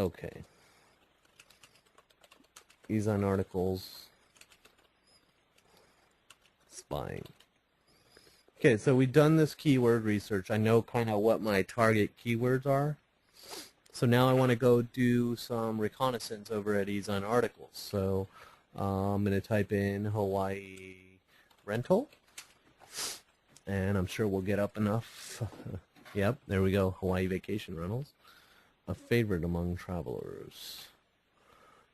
Okay. These on articles. Spying. Okay, so we've done this keyword research. I know kind of what my target keywords are. So now I want to go do some reconnaissance over at Ease on Articles. So I'm going to type in Hawaii rental, and I'm sure we'll get up enough. Yep, there we go, Hawaii vacation rentals, a favorite among travelers.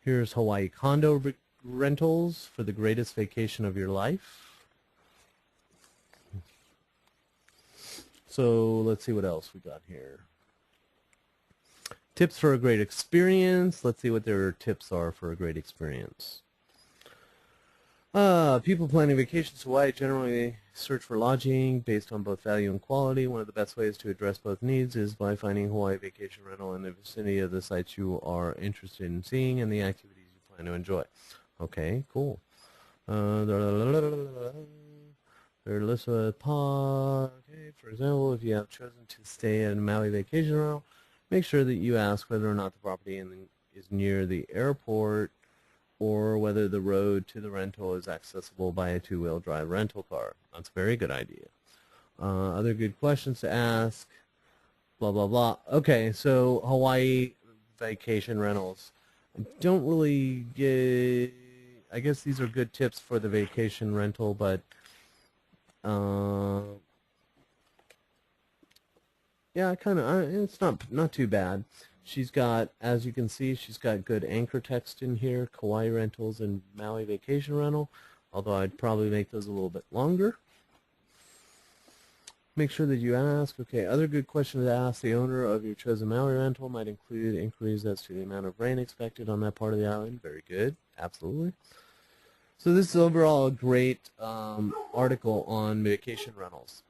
Here's Hawaii condo rentals for the greatest vacation of your life. So let's see what else we got here. Tips for a great experience. Let's see what their tips are for a great experience. People planning vacations to Hawaii generally search for lodging based on both value and quality. One of the best ways to address both needs is by finding Hawaii vacation rental in the vicinity of the sites you are interested in seeing and the activities you plan to enjoy. Okay, cool. Okay, for example, if you have chosen to stay at a Maui vacation rental, make sure that you ask whether or not the property is near the airport or whether the road to the rental is accessible by a two-wheel drive rental car. That's a very good idea. Other good questions to ask, blah, blah, blah. Okay, so Hawaii vacation rentals. I don't really get, I guess these are good tips for the vacation rental, but yeah, it's not too bad. She's got, as you can see, she's got good anchor text in here, Kauai rentals and Maui vacation rental, although I'd probably make those a little bit longer. Make sure that you ask. Okay, other good questions to ask the owner of your chosen Maui rental might include inquiries as to the amount of rain expected on that part of the island. Very good, absolutely. So this is overall a great article on vacation rentals.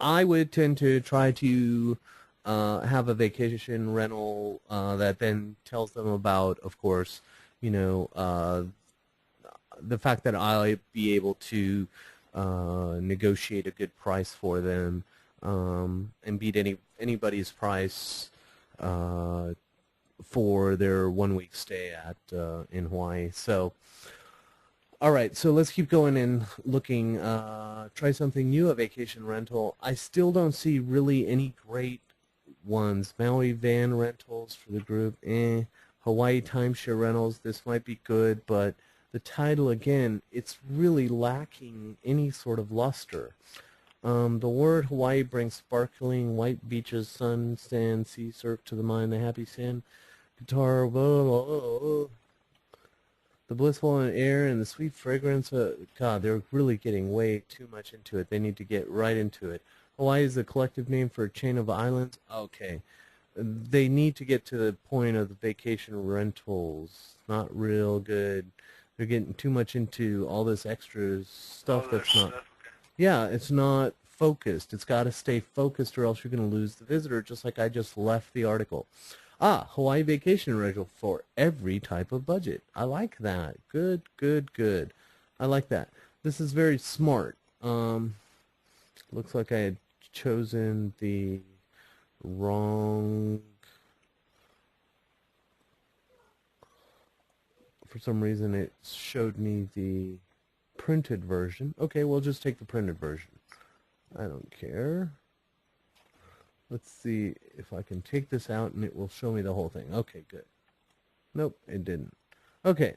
I would tend to try to have a vacation rental that then tells them about, of course, you know, the fact that I'll be able to negotiate a good price for them and beat anybody's price for their 1 week stay at in Hawaii. So, all right, so let's keep going and looking. Try something new, a vacation rental. I still don't see really any great ones. Maui van rentals for the group, Hawaii timeshare rentals, this might be good, but the title, again, it's really lacking any sort of luster. The word Hawaii brings sparkling white beaches, sun, sand, sea surf to the mind, the happy sand, guitar, blah, blah, blah, blah. The blissful air and the sweet fragrance. God, they're really getting way too much into it. They need to get right into it. Hawaii is the collective name for a chain of islands. Okay. They need to get to the point of the vacation rentals. Not real good. They're getting too much into all this extra stuff that's not... Yeah, it's not focused. It's got to stay focused or else you're going to lose the visitor, just like I just left the article. Hawaii vacation rental for every type of budget. I like that. Good, good, good. I like that. This is very smart. Looks like I had chosen the wrong... For some reason it showed me the printed version. Okay, we'll just take the printed version. I don't care. Let's see if I can take this out and it will show me the whole thing. Okay, good. Nope, it didn't. Okay.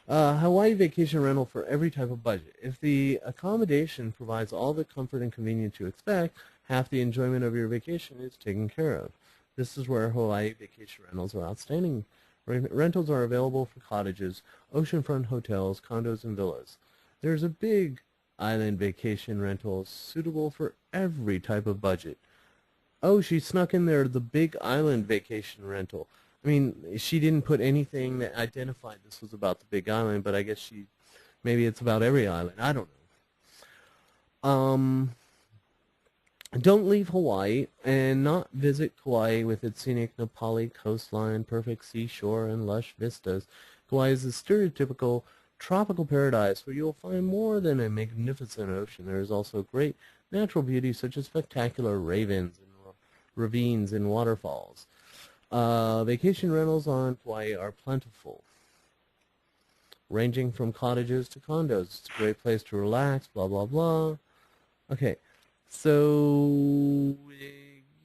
Hawaii vacation rental for every type of budget. If the accommodation provides all the comfort and convenience you expect, half the enjoyment of your vacation is taken care of. This is where Hawaii vacation rentals are outstanding. Rentals are available for cottages, oceanfront hotels, condos, and villas. There's a big island vacation rental suitable for every type of budget. Oh, she snuck in there the big island vacation rental. I mean, she didn't put anything that identified this was about the big island, but I guess maybe it's about every island. I don't know. Don't leave Hawaii and not visit Kauai with its scenic Nepali coastline, perfect seashore, and lush vistas. Kauai is a stereotypical tropical paradise where you'll find more than a magnificent ocean. There is also great natural beauty such as spectacular ravens and ravines and waterfalls. Vacation rentals on Hawaii are plentiful, ranging from cottages to condos. It's a great place to relax, blah, blah, blah. Okay, so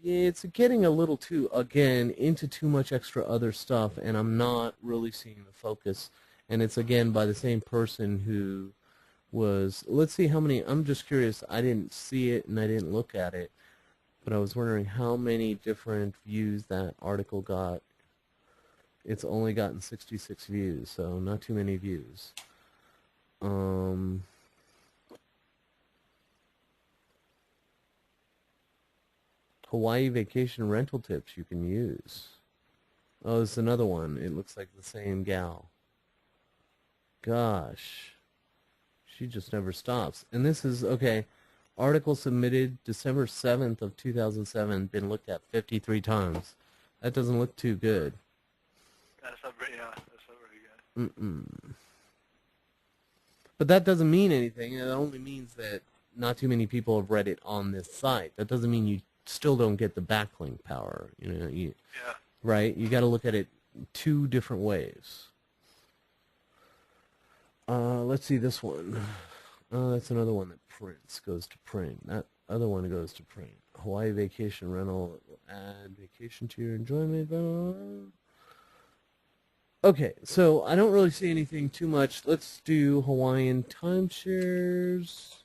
it's getting a little too, again, into too much extra other stuff, and I'm not really seeing the focus. And it's, again, by the same person who was, let's see how many, I'm just curious, I didn't see it and I didn't look at it, but I was wondering how many different views that article got. It's only gotten 66 views, so not too many views. Hawaii vacation rental tips you can use. Oh, it's another one. It looks like the same gal. Gosh. She just never stops. And this is, okay, article submitted December 7th of 2007, been looked at 53 times. That doesn't look too good. That's not very, yeah, that's not very good. Mm-mm. But that doesn't mean anything. It only means that not too many people have read it on this site. That doesn't mean you still don't get the backlink power. You know, Yeah. right? You got to look at it two different ways. Let's see this one. That's another one that prints, goes to print. That other one goes to print. Hawaii vacation rental, add vacation to your enjoyment. Okay, so I don't really see anything too much. Let's do Hawaiian timeshares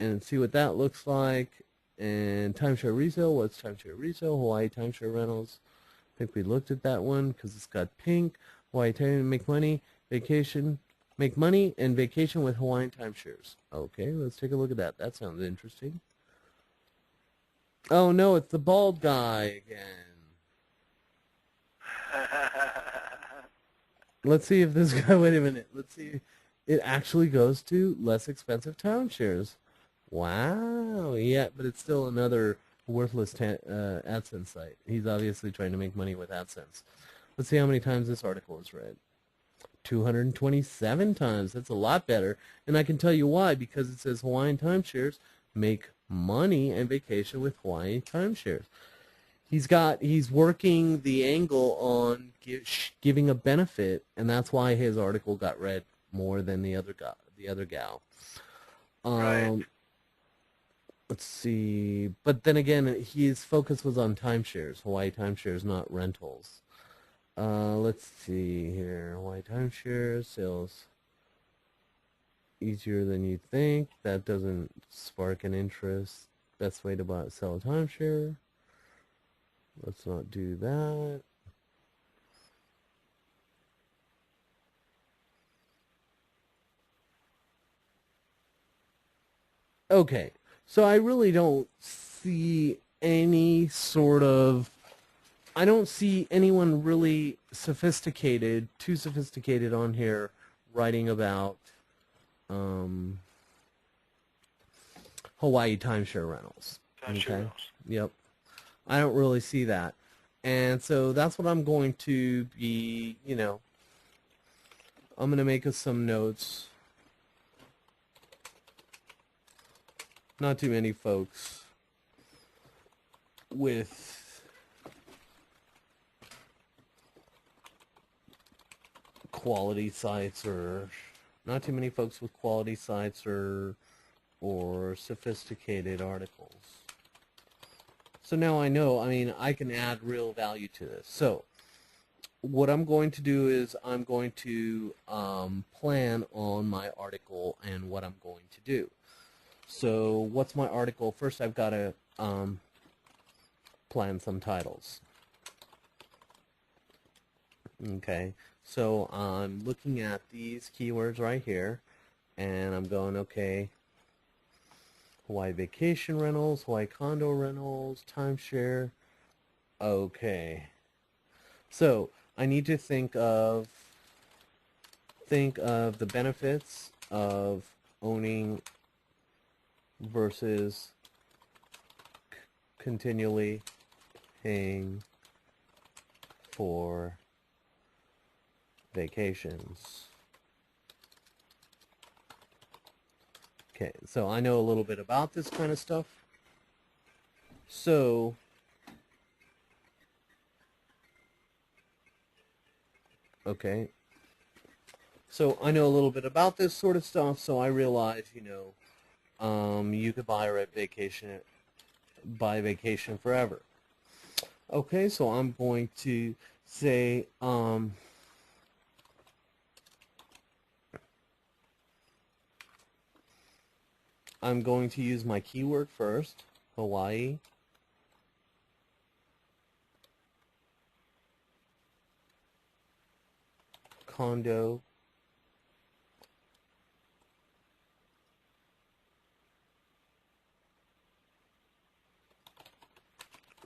and see what that looks like. And timeshare resale, what's timeshare resale? Hawaii timeshare rentals. I think we looked at that one because it's got pink. Hawaii time make money, vacation, make money, and vacation with Hawaiian timeshares. Okay, let's take a look at that. That sounds interesting. Oh no, it's the bald guy again. Let's see if this guy, wait a minute. Let's see. It actually goes to less expensive timeshares. Wow, yeah, but it's still another worthless AdSense site. He's obviously trying to make money with AdSense. Let's see how many times this article is read. 227 times. That's a lot better. And I can tell you why, because it says Hawaiian timeshares make money and vacation with Hawaiian timeshares. He's working the angle on giving a benefit, and that's why his article got read more than the other gal. Right. Let's see. But then again, his focus was on timeshares, Hawaii timeshares, not rentals. Let's see here. Hawaii timeshares, sales easier than you think. That doesn't spark an interest. Best way to sell a timeshare. Let's not do that. Okay, so I really don't see any sort of, I don't see anyone really sophisticated, too sophisticated on here writing about Hawaii timeshare rentals. Timeshare rentals. Yep. I don't really see that. And so that's what I'm going to be, I'm going to make us some notes. Not too many folks with quality sites, or not too many folks with quality sites or sophisticated articles. So now I know, I can add real value to this. So what I'm going to do is I'm going to plan on my article and what I'm going to do. So what's my article? First I've got to plan some titles. Okay, so I'm looking at these keywords right here, and I'm going, okay, Hawaii vacation rentals, Hawaii condo rentals, timeshare. Okay, so I need to think of the benefits of owning versus continually paying for vacations. Okay, so I know a little bit about this kind of stuff. So Okay. So I know a little bit about this sort of stuff, so I realize, you know, you could buy vacation forever. Okay, so I'm going to say, I'm going to use my keyword first, Hawaii. Condo.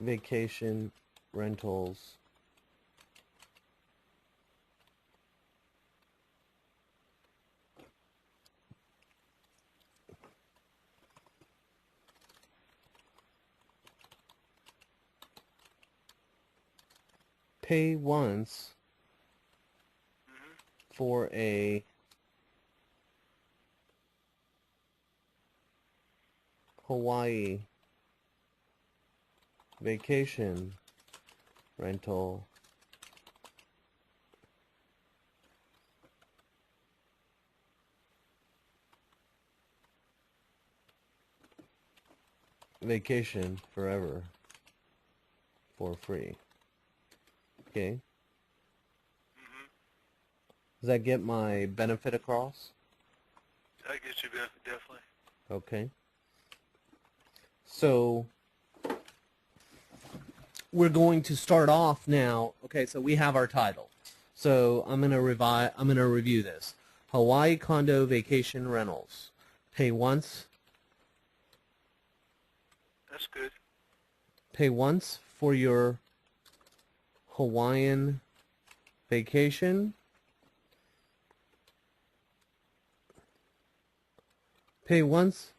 Vacation rentals. Pay once for a Hawaii vacation rental. Vacation forever for free. Okay. Does that get my benefit across? That gets you benefit, definitely. Okay. So we're going to start off now. Okay, so we have our title. So I'm going to review this. Hawaii condo vacation rentals. Pay once. That's good. Pay once for your Hawaiian vacation. Pay once.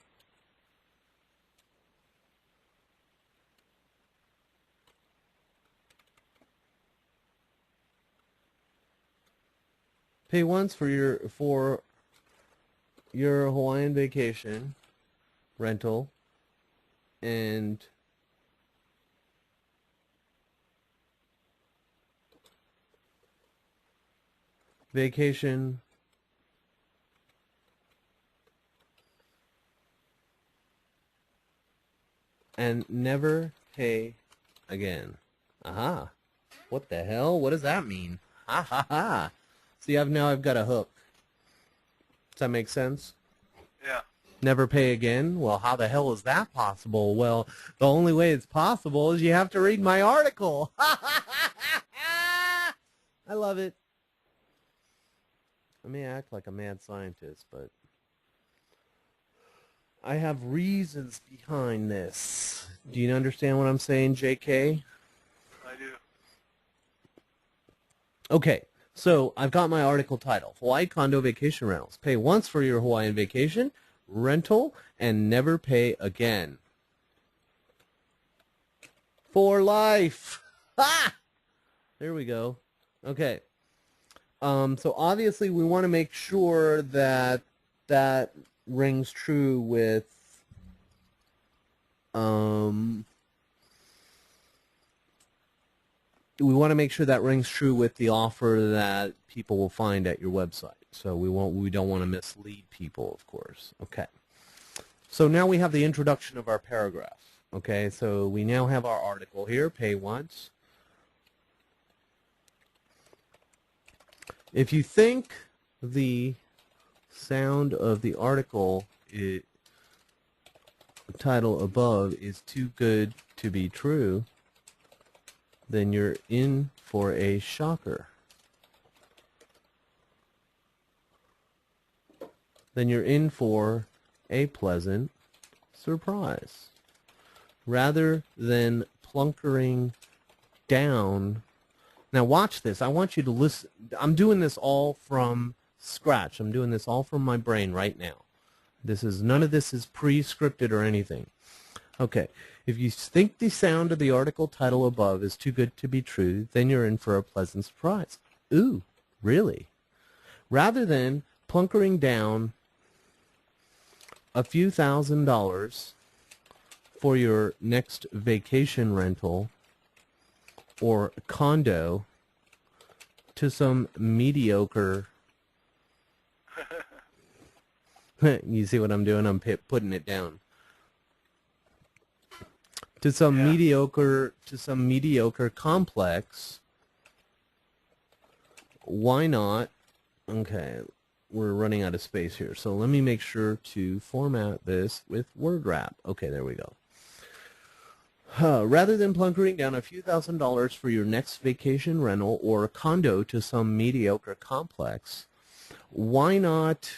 Pay once for your Hawaiian vacation rental, and vacation and never pay again. Aha. What the hell? What does that mean? Ha ha ha. See, now I've got a hook. Does that make sense? Yeah. Never pay again? Well, how the hell is that possible? Well, the only way it's possible is you have to read my article. I love it. I may act like a mad scientist, but I have reasons behind this. Do you understand what I'm saying, JK? I do. Okay, so I've got my article title. Hawaii Condo Vacation Rentals. Pay once for your Hawaiian vacation rental and never pay again. For life. Ah! There we go. Okay. So obviously we want to make sure that that rings true with we want to make sure that rings true with the offer that people will find at your website. So we don't want to mislead people, of course. Okay. So now we have the introduction of our paragraph. Okay, so we now have our article here, pay once. If you think the sound of the article title above is too good to be true, then you're in for a shocker. Then you're in for a pleasant surprise. Rather than plunkering down. Now watch this. I want you to listen. I'm doing this all from scratch. I'm doing this all from my brain right now. None of this is pre-scripted or anything. Okay. If you think the sound of the article title above is too good to be true, then you're in for a pleasant surprise. Ooh, really? Rather than plunkering down a few $1,000s for your next vacation rental or condo to some mediocre. You see what I'm doing? I'm putting it down. To some mediocre complex. Why not? Okay, we're running out of space here, so let me make sure to format this with word wrap. Okay, there we go. Rather than plunkering down a few $1,000s for your next vacation rental or a condo to some mediocre complex, why not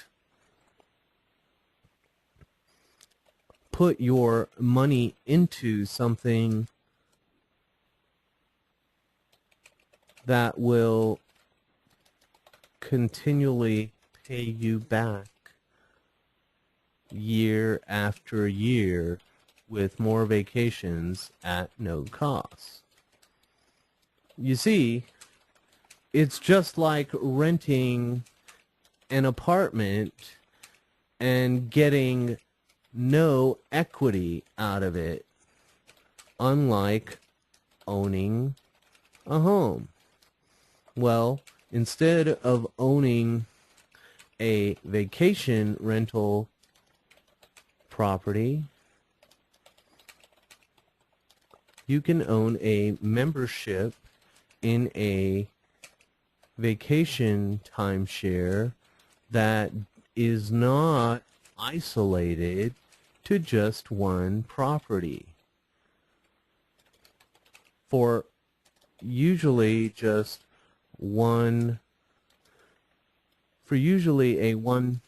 put your money into something that will continually pay you back year after year with more vacations at no cost? You see, it's just like renting an apartment and getting no equity out of it, unlike owning a home. Well, instead of owning a vacation rental property, you can own a membership in a vacation timeshare that is not isolated to just one property. For usually just one, for usually a one-time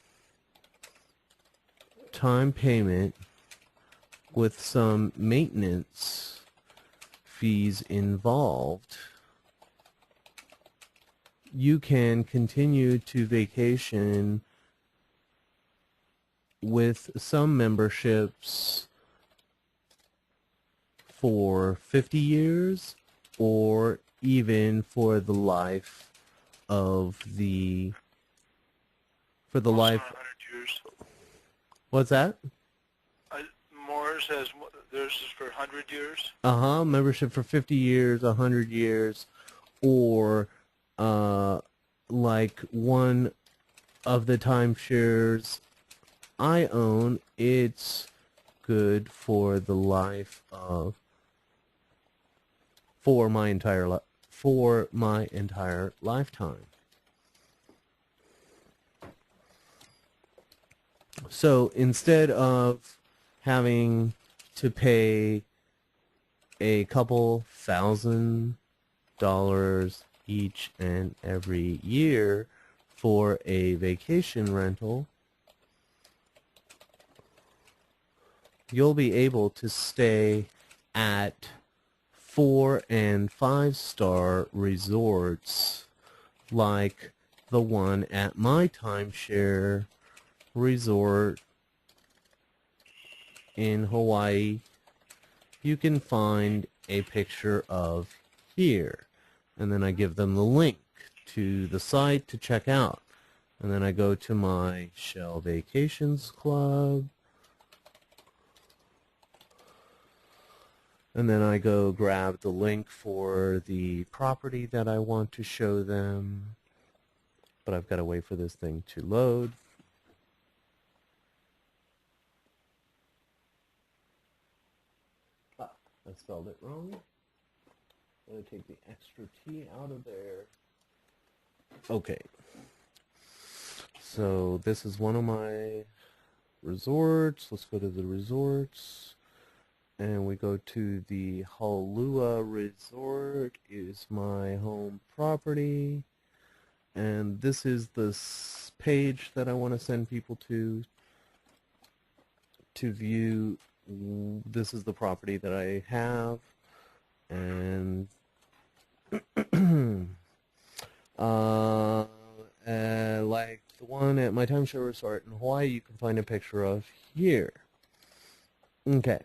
payment with some maintenance fees involved, you can continue to vacation with some memberships for 50 years or even for the life of the life. 100 years. What's that? More says theirs is for 100 years. Membership for 50 years, 100 years, or like one of the timeshares I own, it's good for the life of for my entire lifetime. So instead of having to pay a couple $1,000 each and every year for a vacation rental, you'll be able to stay at 4- and 5-star resorts like the one at my timeshare resort in Hawaii. You can find a picture of here, and then I give them the link to the site to check out, and then I go to my Shell Vacations Club, and then I go grab the link for the property that I want to show them, but I've got to wait for this thing to load. I spelled it wrong. I'm going to take the extra T out of there. Okay. So this is one of my resorts. Let's go to the resorts. And we go to the Halua Resort. Is my home property. And this is the page that I want to send people to view. This is the property that I have, and like the one at my timeshare resort in Hawaii, you can find a picture of here. Okay.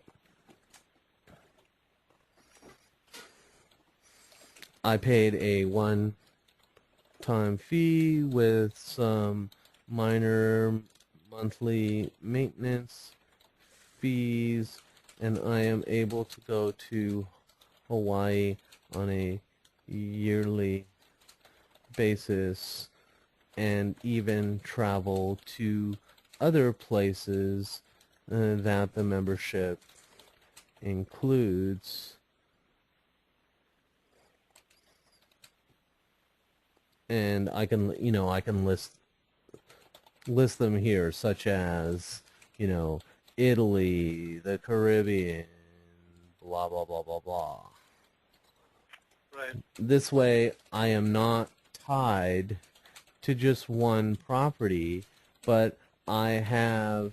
I paid a one-time fee with some minor monthly maintenance fees, and I am able to go to Hawaii on a yearly basis and even travel to other places that the membership includes. And I can, I can list them here, such as, Italy, the Caribbean, blah, blah, blah, blah, blah. Right. This way, I am not tied to just one property, but I have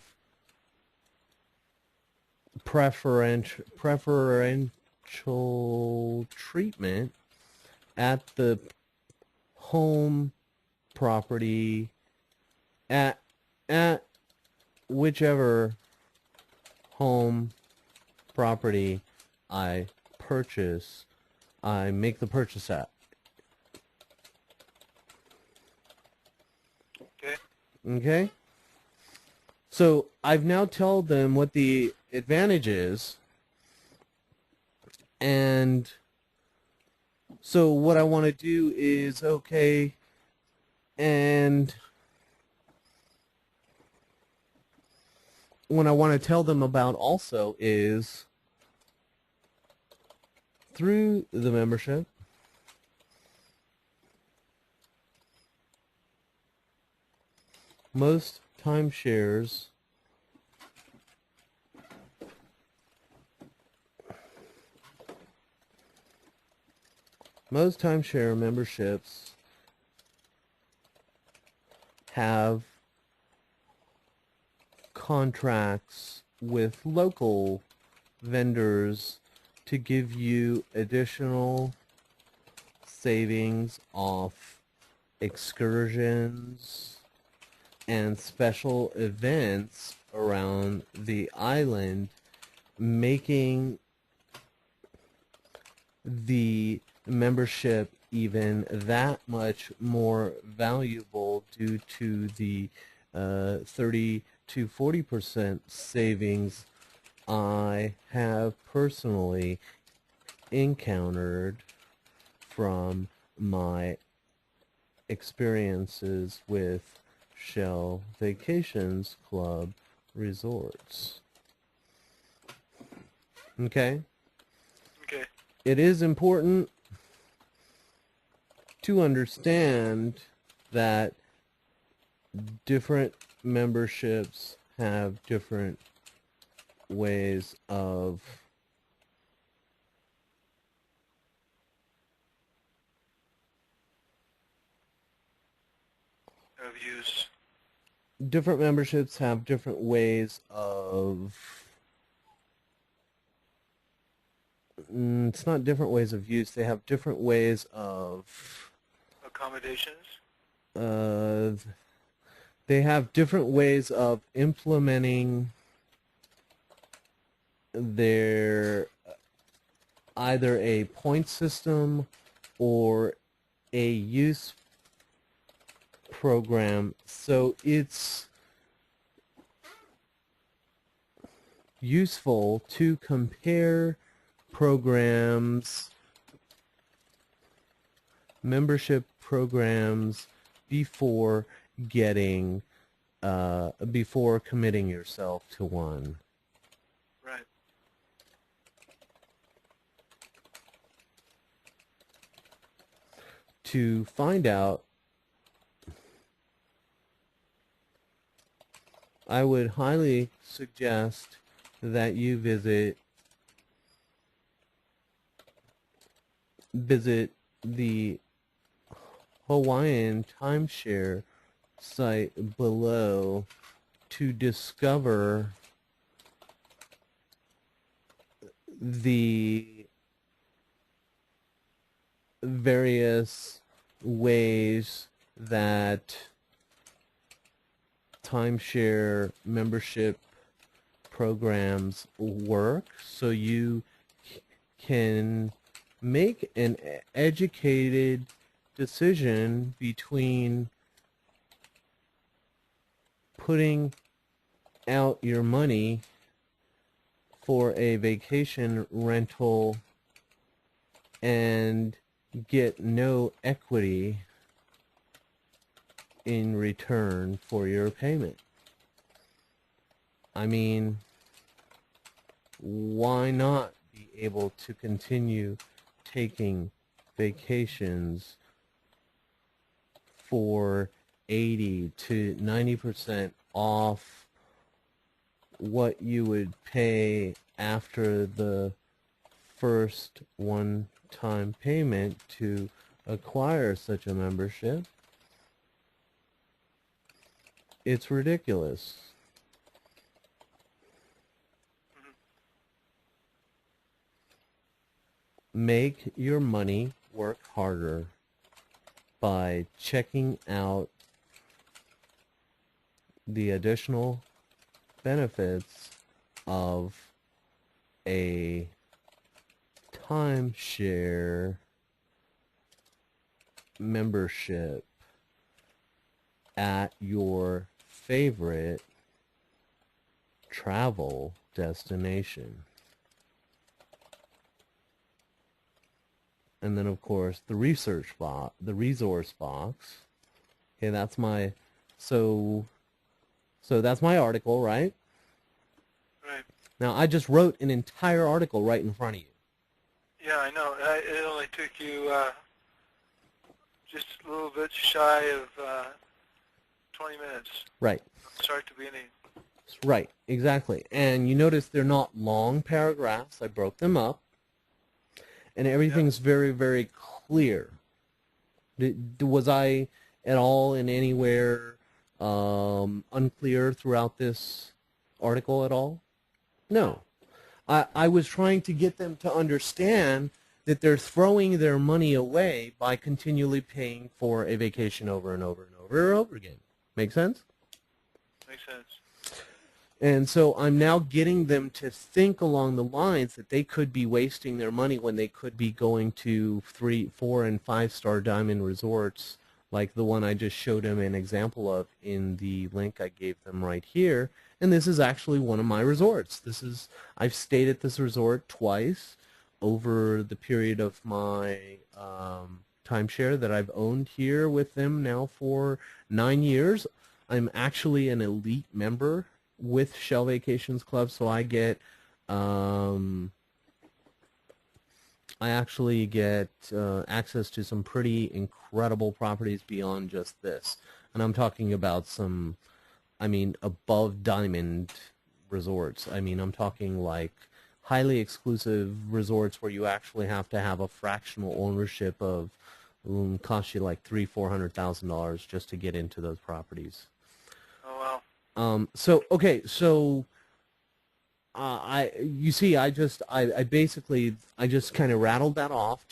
preferential treatment at the home property at whichever home property I make the purchase at. Okay. Okay? So I've now told them what the advantage is, and so what I want to do is, okay, and what I want to tell them about also is through the membership, most timeshare memberships have contracts with local vendors to give you additional savings off excursions and special events around the island, making the membership even that much more valuable due to the 30 to 40% savings I have personally encountered from my experiences with Shell Vacations Club resorts. Okay? Okay. It is important to understand that different memberships have different ways of Use. different memberships have different ways of it's not different ways of use, they have different ways of Accommodations. uh, they have different ways of implementing their either a point system or a use program. So it's useful to compare programs, membership programs, before before committing yourself to one. Right. To find out, I would highly suggest that you visit the Hawaiian timeshare site below to discover the various ways that timeshare membership programs work, so you can make an educated decision between putting out your money for a vacation rental and get no equity in return for your payment. I mean, why not be able to continue taking vacations for 80 to 90% off what you would pay after the first one-time payment to acquire such a membership? It's ridiculous. Make your money work harder by checking out the additional benefits of a timeshare membership at your favorite travel destination. And then, of course, the resource box. Okay, that's my, so that's my article, right? Right. Now, I just wrote an entire article right in front of you. Yeah, I know. It only took you just a little bit shy of 20 minutes. Right. From start to beginning. Right, exactly. And you notice they're not long paragraphs. I broke them up. And everything's very, very clear. Was I at all in anywhere unclear throughout this article at all? No. I was trying to get them to understand that they're throwing their money away by continually paying for a vacation over and over and over and over again. Make sense? Makes sense. And so I'm now getting them to think along the lines that they could be wasting their money when they could be going to 3, 4, and 5-star diamond resorts like the one I just showed them an example of in the link I gave them right here. And this is actually one of my resorts. I've stayed at this resort twice over the period of my timeshare that I've owned here with them now for 9 years. I'm actually an elite member with Shell Vacations Club, so I get I actually get access to some pretty incredible properties beyond just this. And I'm talking about some, I mean, above diamond resorts. I mean, I'm talking like highly exclusive resorts where you actually have to have a fractional ownership of, cost you like $300,000-$400,000 just to get into those properties. Oh, wow. Okay, so I basically just kind of rattled that off.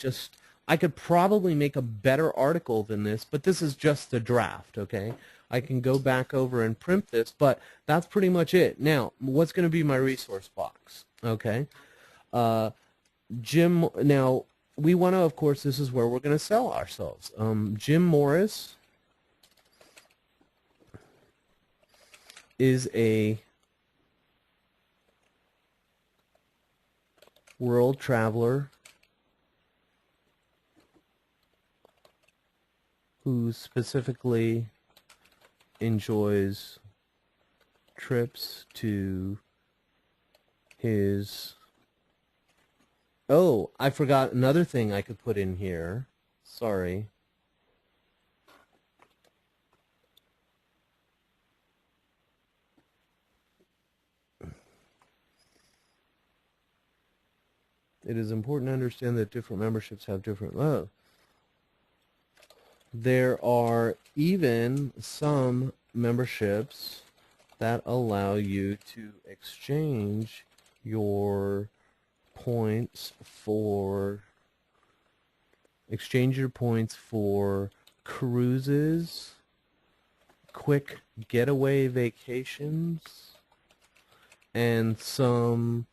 I could probably make a better article than this, but this is just the draft, okay? I can go back over and print this, but that's pretty much it. Now, what's going to be my resource box, okay? Now, we want to, of course, this is where we're going to sell ourselves. Jim Morris is a world traveler who specifically enjoys trips to his... Oh, I forgot another thing I could put in here. Sorry. It is important to understand that different memberships have different... There are even some memberships that allow you to exchange your points for cruises, quick getaway vacations, and some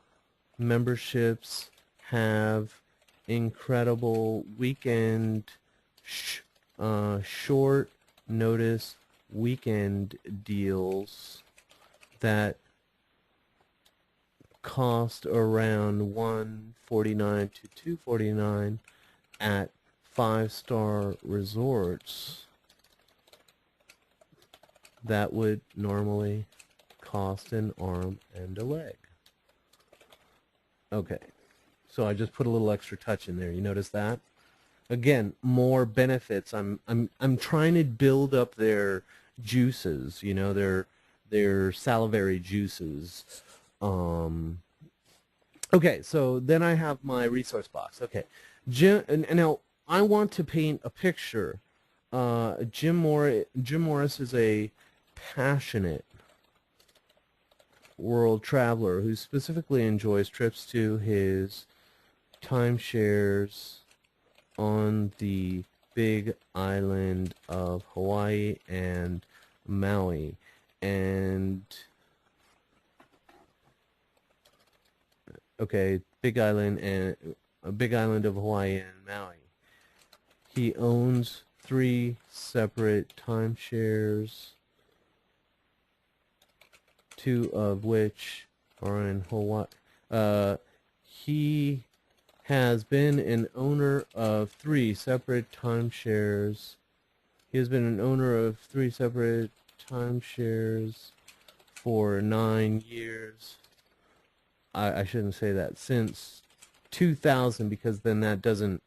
memberships have incredible weekend short notice weekend deals that cost around $149 to $249 at 5-star resorts. that would normally cost an arm and a leg. Okay, so I just put a little extra touch in there. You notice that? Again, more benefits. I'm trying to build up their juices, you know, their salivary juices. Okay, so then I have my resource box. Okay, and now I want to paint a picture. Jim Morris is a passionate world traveler who specifically enjoys trips to his timeshares on the big island of Hawaii and Maui. And okay, big island and a big island of Hawaii and Maui. He owns 3 separate timeshares, 2 of which are in Hawaii. He has been an owner of 3 separate timeshares. He has been an owner of 3 separate timeshares for 9 years. I shouldn't say that, since 2000, because then that doesn't,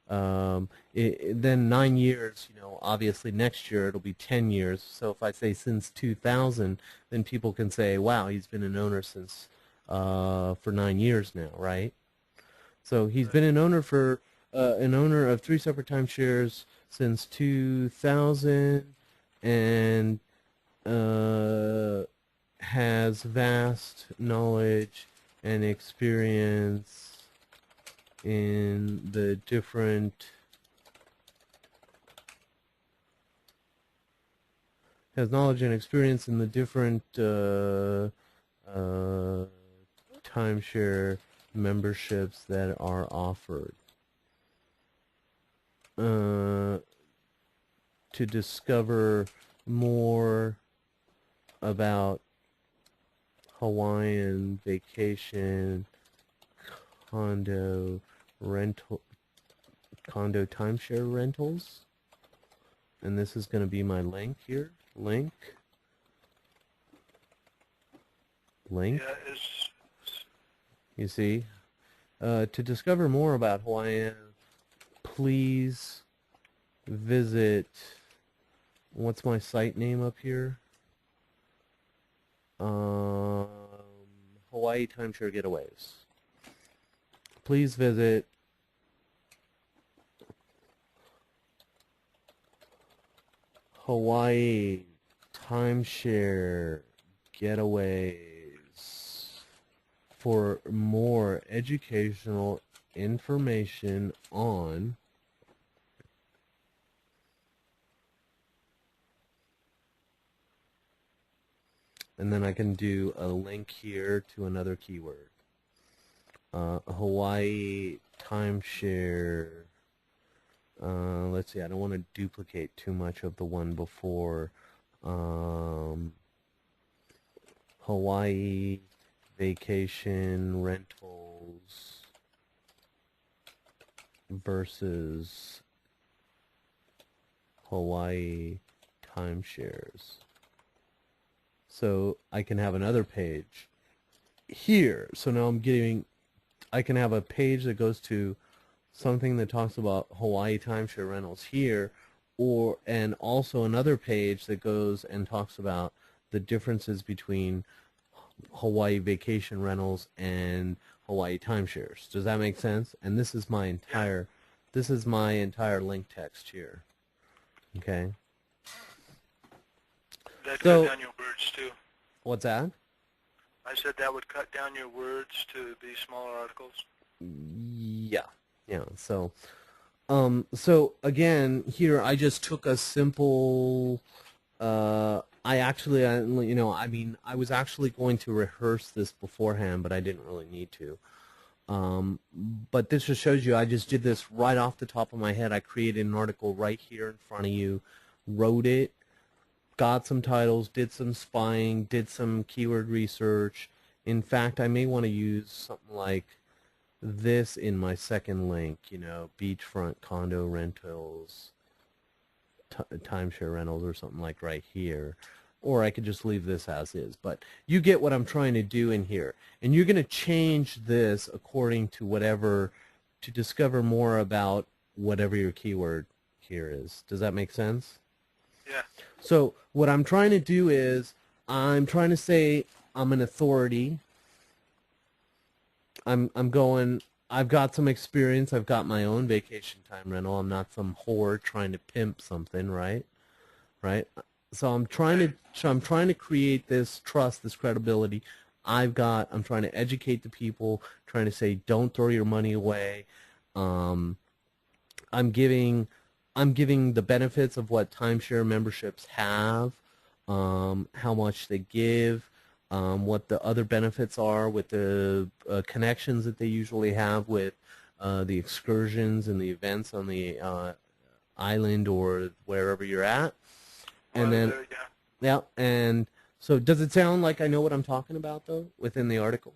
then 9 years, you know, obviously next year it'll be 10 years. So if I say since 2000, then people can say, wow, he's been an owner since, for 9 years now, right? So he's been an owner of 3 separate timeshares since 2000, and has vast knowledge and experience in the different timeshare memberships that are offered. To discover more about Hawaiian vacation condo timeshare rentals, and this is going to be my link here. Link. Yeah, you see, to discover more about Hawaiian, please visit, what's my site name up here? Hawaii Timeshare Getaways. Please visit Hawaii Timeshare Getaways for more educational information on and then I can do a link here to another keyword. Hawaii timeshare. Let's see, I don't want to duplicate too much of the one before. Hawaii vacation rentals versus Hawaii timeshares. So I can have another page here. So now I can have a page that goes to something that talks about Hawaii timeshare rentals here, and also another page that goes and talks about the differences between Hawaii vacation rentals and Hawaii timeshares. Does that make sense? And this is my entire link text here. Okay. That cut down your words too. What's that? I said that would cut down your words to be smaller articles. Yeah. So, so again, here I just took a simple. I was actually going to rehearse this beforehand, but I didn't really need to. But this just shows you I just did this right off the top of my head. I created an article right here in front of you, wrote it, got some titles, did some spying, did some keyword research. In fact, I may want to use something like this in my second link, beachfront condo rentals, timeshare rentals, or something like right here. or I could just leave this as is. But you get what I'm trying to do in here. And you're going to change this according to whatever, to discover more about whatever your keyword here is. Does that make sense? Yeah. So what I'm trying to do is, I'm trying to say I'm an authority. I've got some experience. I've got my own vacation time rental. I'm not some whore trying to pimp something, right? Right? So I'm trying to create this trust, this credibility. I'm trying to educate the people, trying to say don't throw your money away. I'm giving the benefits of what timeshare memberships have, how much they give, what the other benefits are with the connections that they usually have with the excursions and the events on the island or wherever you're at. And then, yeah, and so does it sound like I know what I'm talking about, though, within the article?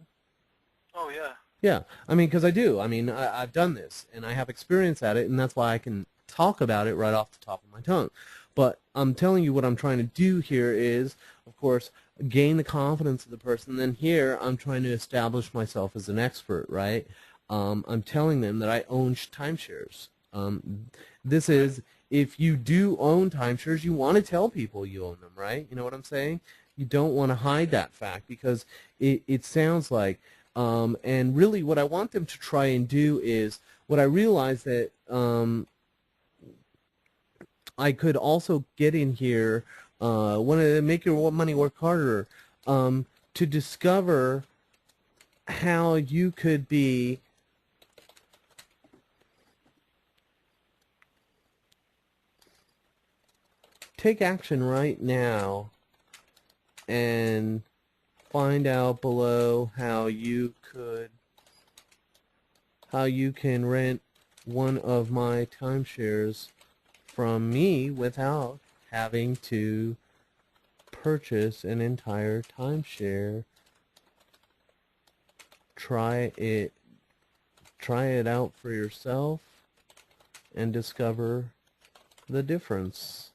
Oh, yeah. Yeah, I mean, because I do. I mean, I've done this, and I have experience at it, and that's why I can talk about it right off the top of my tongue. But I'm telling you what I'm trying to do here is, of course, gain the confidence of the person. Then here, I'm trying to establish myself as an expert, right? I'm telling them that I own timeshares. This is, if you do own timeshares, you want to tell people you own them, right? You know what I'm saying? You don't want to hide that fact because it sounds like, and really what I want them to try and do is, what I realize that I could also get in here, want to make your money work harder, to discover how you could be take action right now and find out below how you can rent one of my timeshares from me without having to purchase an entire timeshare. Try it out for yourself and discover the difference.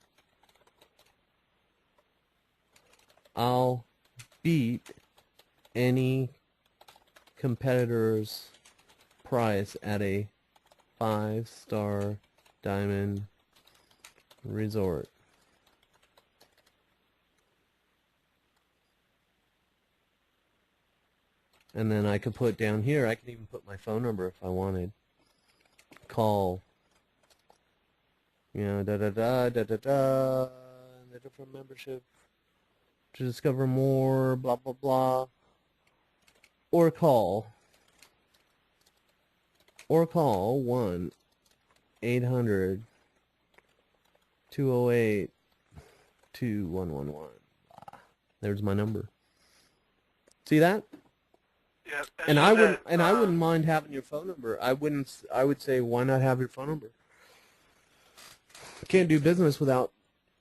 I'll beat any competitor's price at a 5-star diamond resort. And then I could put down here, I can even put my phone number if I wanted. Call, you know, the different membership to discover more, blah, blah, blah. Or call 1-800-208-2111. There's my number. See that? Yeah. And so I wouldn't mind having your phone number. I would say, why not have your phone number? Can't do business without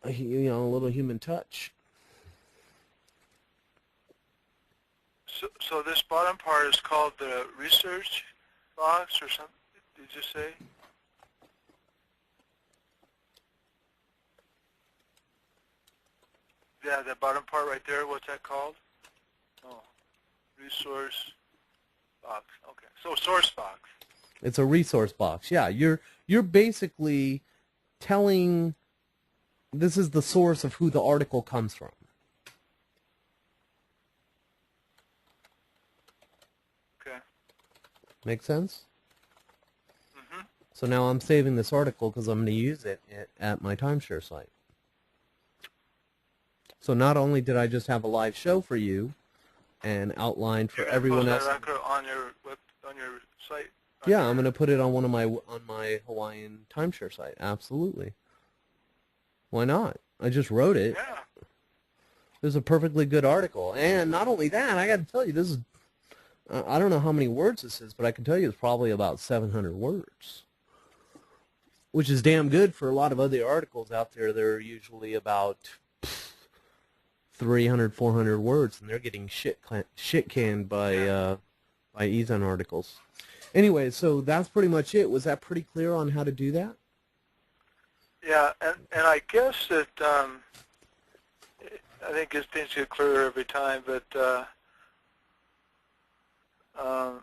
a little human touch. So this bottom part is called the research box or something, did you say? Yeah, that bottom part right there, what's that called? Oh, resource box. Okay, so source box. It's a resource box. Yeah, you're basically telling, this is the source of who the article comes from. Okay. Make sense? Mm-hmm. So now I'm saving this article because I'm going to use it at my timeshare site. So not only did I just have a live show for you and outlined for everyone else. You're going to post that on your site? Yeah, I'm going to put it on my Hawaiian timeshare site. Absolutely. Why not? I just wrote it. Yeah. This is a perfectly good article. And not only that, I got to tell you, this is, I don't know how many words this is, but I can tell you it's probably about 700 words. Which is damn good for a lot of other articles out there. They're usually about 300, 400 words, and they're getting shit canned by Ezon articles. Anyway, so that's pretty much it. Was that pretty clear on how to do that? Yeah, and I guess that I think things get clearer every time, but um,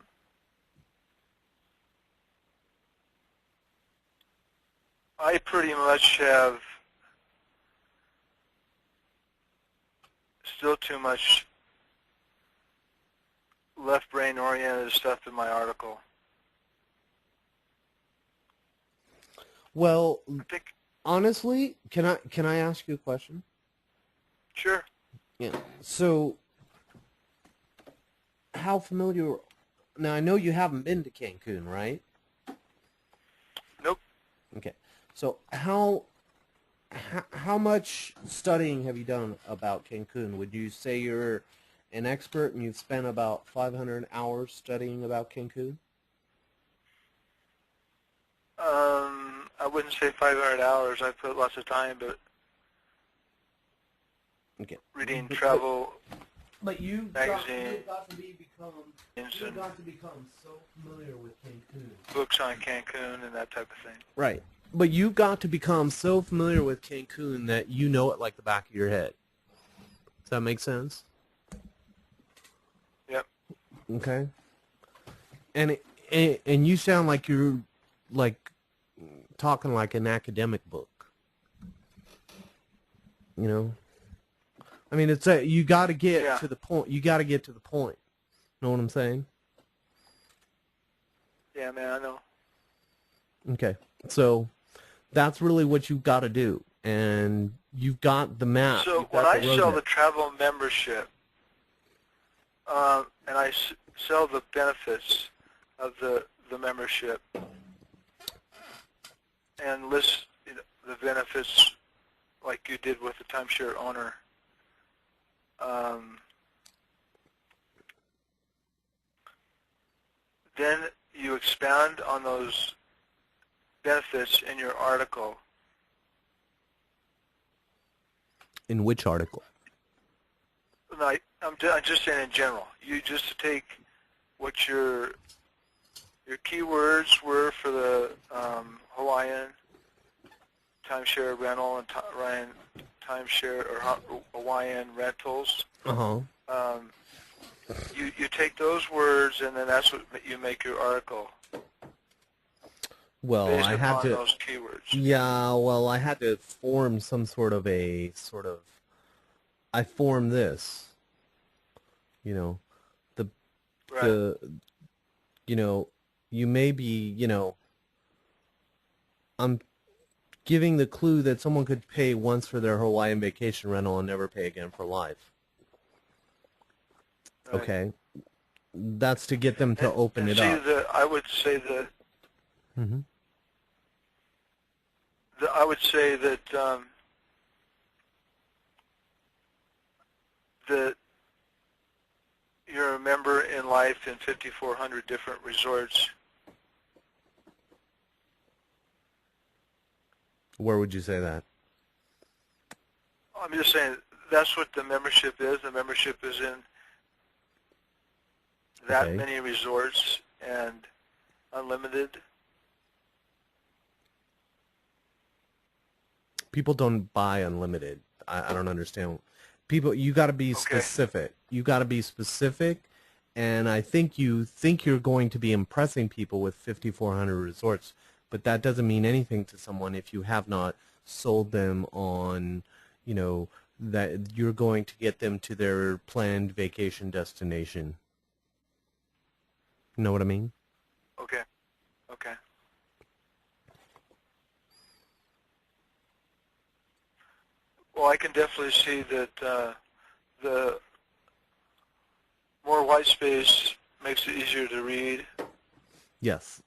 I pretty much have still too much left brain oriented stuff in my article. Well, I think, honestly, can I ask you a question? sure. Yeah. So, how familiar? Now, I know you haven't been to Cancun, right? Nope. Okay. So, how much studying have you done about Cancun? Would you say you're an expert and you've spent about 500 hours studying about Cancun? I wouldn't say 500 hours. I put lots of time, but Okay. reading But, travel but you've magazines got to become so familiar with Cancun. books on Cancun and that type of thing. Right. But you got to become so familiar with Cancun that you know it like the back of your head. Does that make sense? Yep. Okay. And you sound like you're like talking like an academic book. You know? I mean, it's you got to get Yeah. to the point. You got to get to the point. Know what I'm saying? Yeah, man, I know. Okay. So that's really what you've got to do. And you've got the map. So You've when got I the sell roadmap. the travel membership, and I sell the benefits of the membership and list the benefits like you did with the timeshare owner, then you expound on those benefits in your article. In which article? And I'm just saying in general. You just take what your keywords were for the Hawaiian timeshare rental and timeshare or Hawaiian rentals. Uh-huh. You take those words and then that's what you make your article Well, based I had upon to. those keywords. Yeah, well, I had to form some sort of I formed this, the, Right. the, you may be, I'm giving the clue that someone could pay once for their Hawaiian vacation rental and never pay again for life. Right. Okay. That's to get them to open it see, up. I would say that Mm-hmm. that you're a member in life in 5,400 different resorts. Where would you say that? I'm just saying that's what the membership is. The membership is in that Okay. many resorts and unlimited. People don't buy unlimited. I don't understand. People, you got to be specific. You got to be specific, and I think you think you're going to be impressing people with 5,400 resorts, but that doesn't mean anything to someone if you have not sold them on, that you're going to get them to their planned vacation destination. You know what I mean? Okay. Okay. Well, I can definitely see that the more white space makes it easier to read. Yes.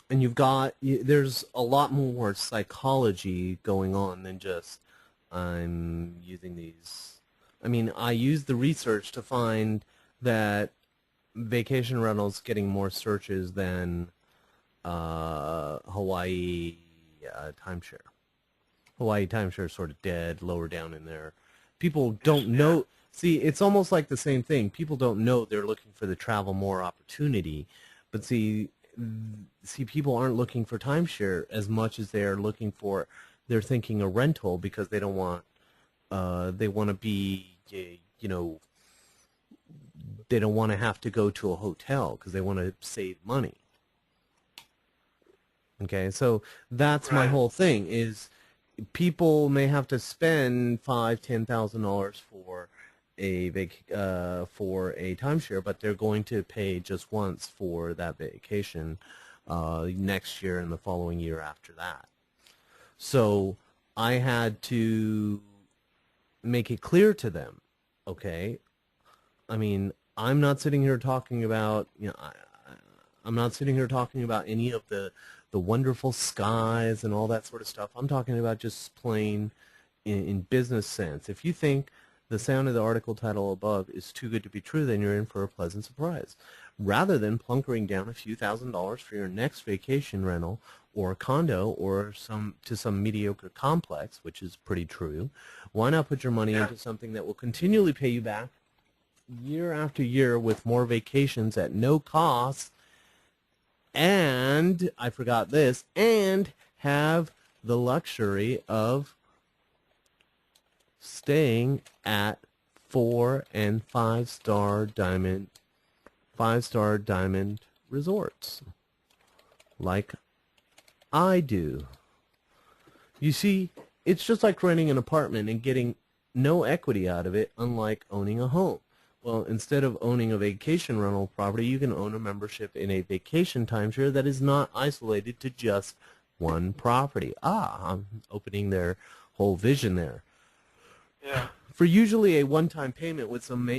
And there's a lot more psychology going on than just, I'm using these. I mean, I use the research to find that vacation rentals getting more searches than Hawaii timeshare. Hawaii timeshare is sort of dead, lower down in there. People don't know. See, it's almost like the same thing. People don't know they're looking for the travel more opportunity, but see, people aren't looking for timeshare as much as they're thinking a rental because they don't want they want to be, you know, they don't want to have to go to a hotel because they want to save money. Okay, so that's my Right. whole thing is people may have to spend $5,000, $10,000 for a timeshare, but they're going to pay just once for that vacation next year and the following year after that. So I had to make it clear to them, okay? I mean, I'm not sitting here talking about, I'm not sitting here talking about any of the wonderful skies and all that sort of stuff. I'm talking about just plain in business sense. If you think the sound of the article title above is too good to be true, then you're in for a pleasant surprise. Rather than plunkering down a few $1,000s for your next vacation rental or a condo or some mediocre complex, which is pretty true, why not put your money Yeah. into something that will continually pay you back year after year with more vacations at no cost, and I forgot this, and have the luxury of staying at 4 and 5-star diamond resorts like I do. You see, it's just like renting an apartment and getting no equity out of it, unlike owning a home. Well, instead of owning a vacation rental property, you can own a membership in a vacation timeshare that is not isolated to just one property. Ah, I'm opening their whole vision there. Yeah. For usually a one-time payment with some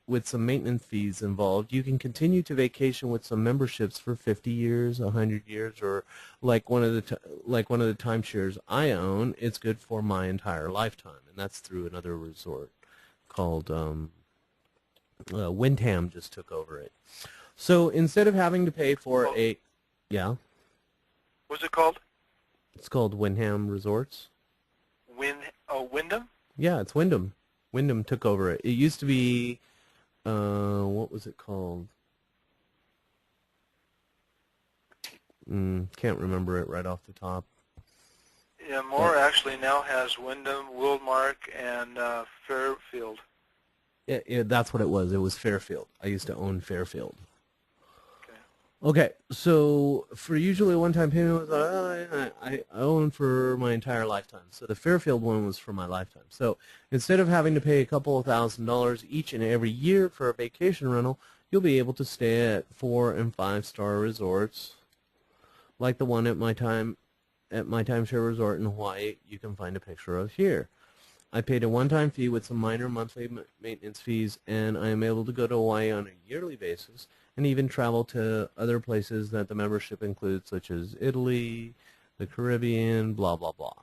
with some maintenance fees involved, you can continue to vacation with some memberships for 50 years, 100 years, or like one of the timeshares I own, it's good for my entire lifetime, and that's through another resort called Windham just took over it. So instead of having to pay for Well, yeah, what's it called? it's called Windham Resorts. Wyndham? Yeah, it's Wyndham. Wyndham took over it. It used to be, what was it called? Can't remember it right off the top. Yeah, But Moore actually now has Wyndham, Wildmark, and Fairfield. that's what it was. It was Fairfield. I used to own Fairfield. Okay. Okay, so for usually a one-time payment, I own for my entire lifetime. So the Fairfield one was for my lifetime. So instead of having to pay a couple of $1,000s each and every year for a vacation rental, you'll be able to stay at 4 and 5-star resorts, like the one at my timeshare resort in Hawaii. You can find a picture of here. I paid a one-time fee with some minor monthly maintenance fees, and I am able to go to Hawaii on a yearly basis and even travel to other places that the membership includes, such as Italy, the Caribbean, blah, blah, blah.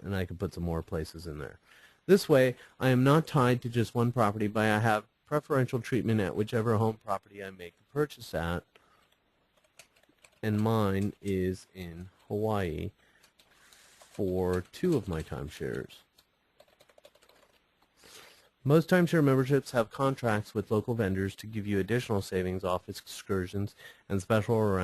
And I can put some more places in there. This way, I am not tied to just one property, but I have preferential treatment at whichever home property I make the purchase at, and mine is in Hawaii for 2 of my timeshares. Most timeshare memberships have contracts with local vendors to give you additional savings off excursions and special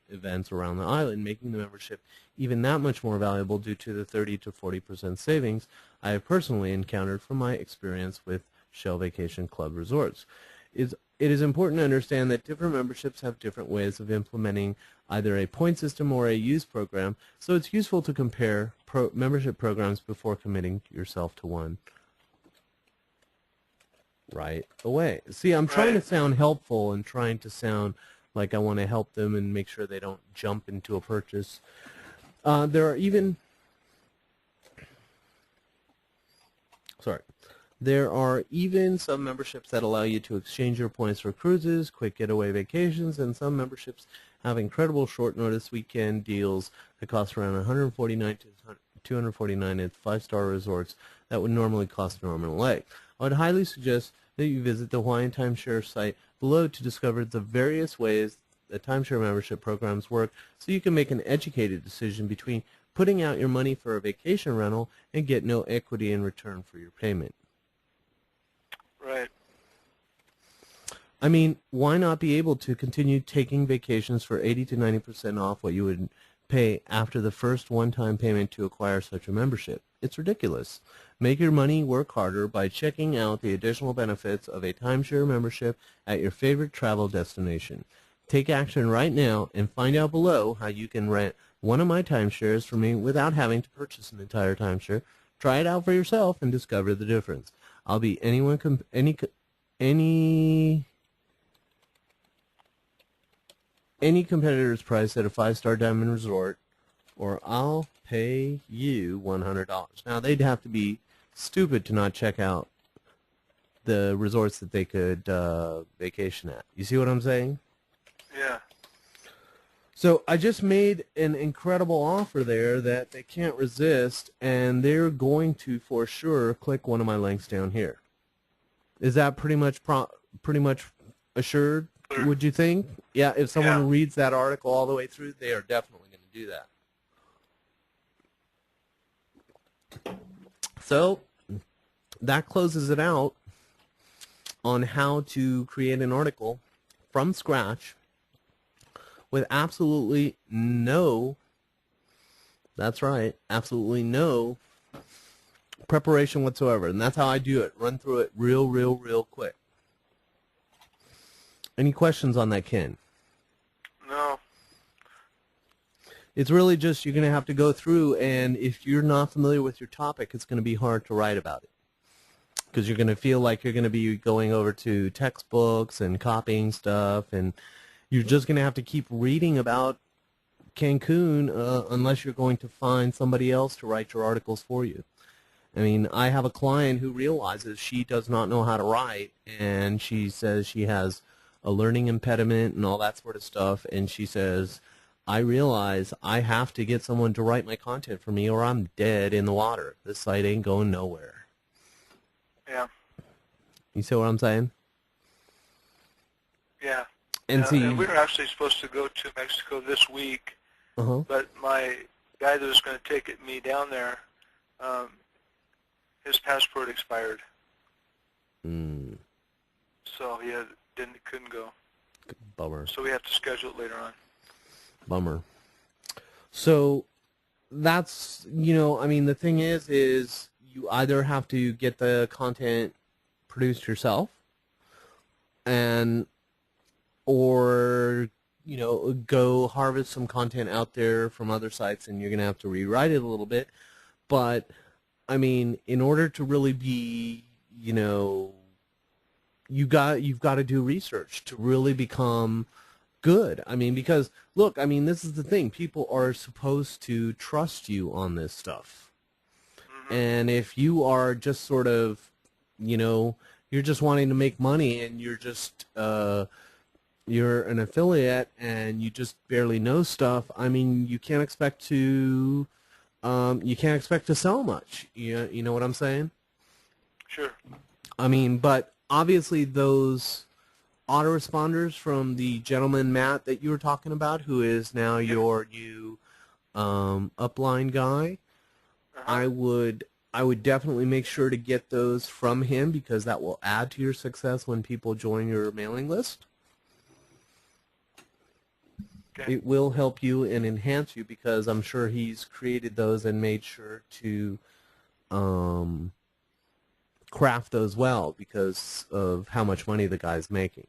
events around the island, making the membership even that much more valuable due to the 30 to 40% savings I have personally encountered from my experience with Shell Vacation Club resorts. It is important to understand that different memberships have different ways of implementing either a point system or a use program, so it's useful to compare membership programs before committing yourself to one right away. See, I'm trying to sound helpful and trying to sound like I want to help them and make sure they don't jump into a purchase. There are even some memberships that allow you to exchange your points for cruises, quick getaway vacations, and some memberships have incredible short notice weekend deals that cost around $149 to $249 at 5-star resorts that would normally cost an arm and a leg. I would highly suggest that you visit the Hawaiian Timeshare site below to discover the various ways that timeshare membership programs work, so you can make an educated decision between putting out your money for a vacation rental and get no equity in return for your payment. Right. I mean, why not be able to continue taking vacations for 80 to 90% off what you would pay after the first one-time payment to acquire such a membership. It's ridiculous. Make your money work harder by checking out the additional benefits of a timeshare membership at your favorite travel destination. Take action right now and find out below how you can rent one of my timeshares for me without having to purchase an entire timeshare. Try it out for yourself and discover the difference. I'll be any competitor's price at a 5-star diamond resort, or I'll pay you $100. Now, they'd have to be stupid to not check out the resorts that they could vacation at. You see what I'm saying? Yeah. So I just made an incredible offer there that they can't resist, and they're going to, for sure, click one of my links down here. Is that pretty much assured, would you think? Yeah, if someone reads that article all the way through, they are definitely going to do that. So that closes it out on how to create an article from scratch with absolutely no, that's right, absolutely no preparation whatsoever. And that's how I do it. Run through it real quick. Any questions on that, Ken? No. It's really just you're going to have to go through, and if you're not familiar with your topic, it's going to be hard to write about it. Because you're going to feel like you're going to be going over to textbooks and copying stuff, and you're just going to have to keep reading about Cancun unless you're going to find somebody else to write your articles for you. I mean, I have a client who realizes she does not know how to write, and she says she has a learning impediment and all that sort of stuff, and she says, I realize I have to get someone to write my content for me or I'm dead in the water. This site ain't going nowhere. Yeah. You see what I'm saying? Yeah. And see, and we were actually supposed to go to Mexico this week, but my guy that was going to take me down there, his passport expired. So he couldn't go. Bummer. So we have to schedule it later on. Bummer. So that's, I mean, the thing is you either have to get the content produced yourself or go harvest some content out there from other sites, and you're going to have to rewrite it a little bit. But I mean, in order to really be, you've got to do research to really become good. I mean, because look, I mean, this is the thing. People are supposed to trust you on this stuff. And if you are just sort of, you're just wanting to make money, and you're just you're an affiliate and you just barely know stuff, I mean, you can't expect to sell much. You know what I'm saying? Sure. I mean, but obviously those autoresponders from the gentleman Matt that you were talking about, who is now your new upline guy, I would definitely make sure to get those from him, because that will add to your success when people join your mailing list. Okay. It will help you and enhance you, because I'm sure he's created those and made sure to craft those well because of how much money the guy's making.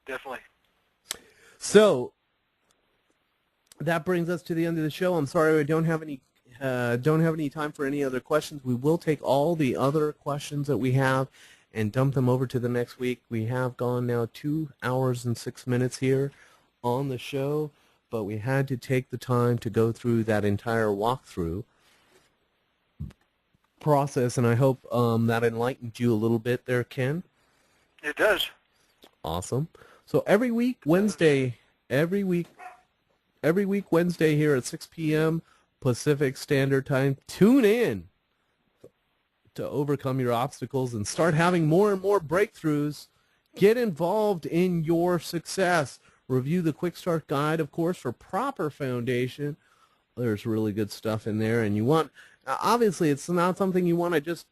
Definitely. So that brings us to the end of the show. I'm sorry I don't have any time for any other questions. We will take all the other questions that we have and dump them over to the next week. We have gone now 2 hours and 6 minutes here on the show, but we had to take the time to go through that entire walkthrough process, and I hope that enlightened you a little bit there, Ken. It does. Awesome. So every week Wednesday here at 6 p.m. Pacific Standard Time, tune in to overcome your obstacles and start having more and more breakthroughs. Get involved in your success. Review the Quick Start Guide, of course, for proper foundation. There's really good stuff in there, and you want, obviously, it's not something you want to just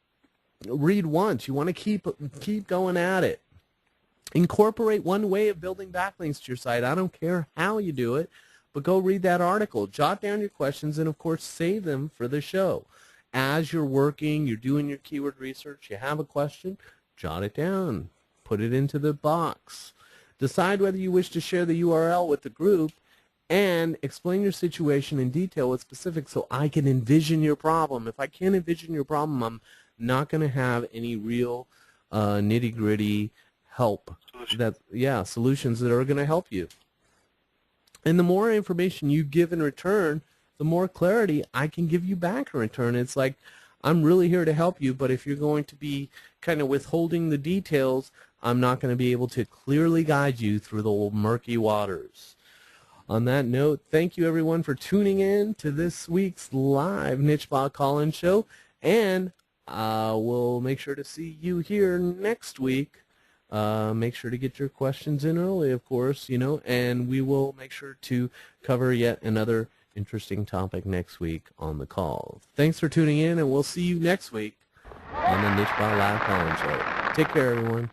read once. You want to keep going at it. Incorporate one way of building backlinks to your site. I don't care how you do it, but go read that article. Jot down your questions and, of course, save them for the show. As you're working, you're doing your keyword research, you have a question, jot it down. Put it into the box. Decide whether you wish to share the URL with the group and explain your situation in detail with specifics so I can envision your problem. If I can't envision your problem, I'm not going to have any real nitty-gritty help. Solutions that are going to help you. And the more information you give in return, the more clarity I can give you back in return. It's like, I'm really here to help you, but if you're going to be kind of withholding the details, I'm not going to be able to clearly guide you through the murky waters. On that note, thank you everyone for tuning in to this week's live nichebot call-in show, and we'll make sure to see you here next week. Make sure to get your questions in early, of course, and we will make sure to cover yet another interesting topic next week on the call. Thanks for tuning in, and we'll see you next week on the nichebot live call-in show. Take care, everyone.